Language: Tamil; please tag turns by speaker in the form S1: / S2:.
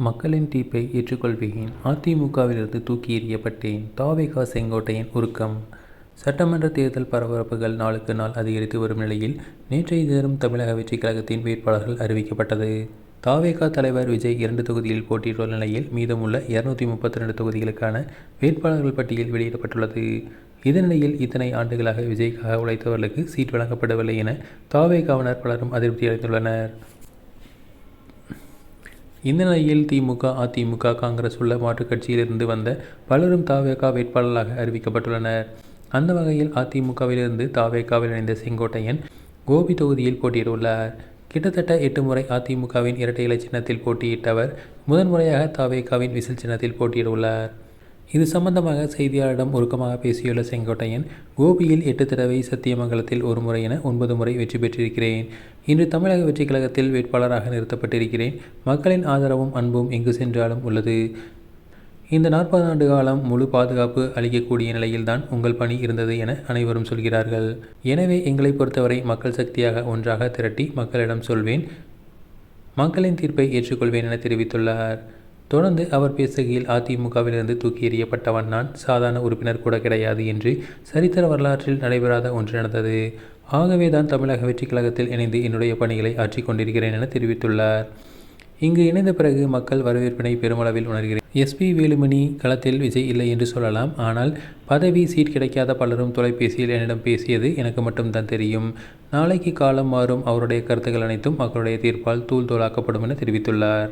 S1: மக்களின் தீர்ப்பை ஏற்றுக்கொள்வேன். அதிமுகவிலிருந்து தூக்கி எறியப்பட்டேன். தாவேகா செங்கோட்டையன் உருக்கம். சட்டமன்ற தேர்தல் பரபரப்புகள் நாளுக்கு நாள் அதிகரித்து வரும் நிலையில் நேற்றைய தினம் தமிழக வெற்றிக் கழகத்தின் வேட்பாளர்கள் அறிவிக்கப்பட்டது. தாவேகா தலைவர் விஜய் 2 தொகுதியில் போட்டியிட்டுள்ள நிலையில் மீதமுள்ள 232 தொகுதிகளுக்கான வேட்பாளர்கள் பட்டியல் வெளியிடப்பட்டுள்ளது. இதனிடையில் இத்தனை ஆண்டுகளாக விஜய்க்காக உழைத்தவர்களுக்கு சீட் வழங்கப்படவில்லை என தாவேகாவினர் பலரும் அதிருப்தி அடைந்துள்ளனர். இந்த நிலையில் திமுக, அதிமுக, காங்கிரஸ் உள்ள மாற்றுக் கட்சியிலிருந்து வந்த பலரும் தாவேகா வேட்பாளர்களாக அறிவிக்கப்பட்டுள்ளனர். அந்த வகையில் அதிமுகவிலிருந்து தாவேகாவில் இணைந்த செங்கோட்டையன் கோபி தொகுதியில் போட்டியிட்டுள்ளார். கிட்டத்தட்ட 8 முறை அதிமுகவின் இரட்டை இலை சின்னத்தில் போட்டியிட்டவர் முதன்முறையாக தாவேகாவின் விசில் சின்னத்தில் போட்டியிட்டுள்ளார். இது சம்பந்தமாக செய்தியாளரிடம் உருக்கமாக பேசியுள்ள செங்கோட்டையன், கோபியில் 8 தடவை, சத்தியமங்கலத்தில் 1 முறை என 9 முறை வெற்றி பெற்றிருக்கிறேன். இன்று தமிழக வெற்றிக் கழகத்தில் வேட்பாளராக நிறுத்தப்பட்டிருக்கிறேன். மக்களின் ஆதரவும் அன்பும் எங்கு சென்றாலும் உள்ளது. இந்த 40 ஆண்டு காலம் முழு பாதுகாப்பு அளிக்கக்கூடிய நிலையில்தான் உங்கள் பணி இருந்தது என அனைவரும் சொல்கிறார்கள். எனவே எங்களை பொறுத்தவரை மக்கள் சக்தியாக ஒன்றாக திரட்டி மக்களிடம் சொல்வேன். மக்களின் தீர்ப்பை ஏற்றுக்கொள்வேன் என தெரிவித்துள்ளார். தொடர்ந்து அவர் பேசுகையில், அதிமுகவிலிருந்து தூக்கி எறியப்பட்டவன் நான், சாதாரண உறுப்பினர் கூட கிடையாது என்று சரித்திர வரலாற்றில் நடைபெறாத ஒன்று நடந்தது. ஆகவே தான் தமிழக வெற்றிக் கழகத்தில் இணைந்து என்னுடைய பணிகளை ஆற்றிக் கொண்டிருக்கிறேன் என தெரிவித்துள்ளார். இங்கு இணைந்த பிறகு மக்கள் வரவேற்பினை பெருமளவில் உணர்கிறேன். SP வேலுமணி களத்தில் விஜய் இல்லை என்று சொல்லலாம். ஆனால் பதவி, சீட் கிடைக்காத பலரும் தொலைபேசியில் என்னிடம் பேசியது எனக்கு மட்டும்தான் தெரியும். நாளைக்கு காலம் மாறும். அவருடைய கருத்துக்கள் அனைத்தும் மக்களுடைய தீர்ப்பால் தூள் தூளாக்கப்படும் என தெரிவித்துள்ளார்.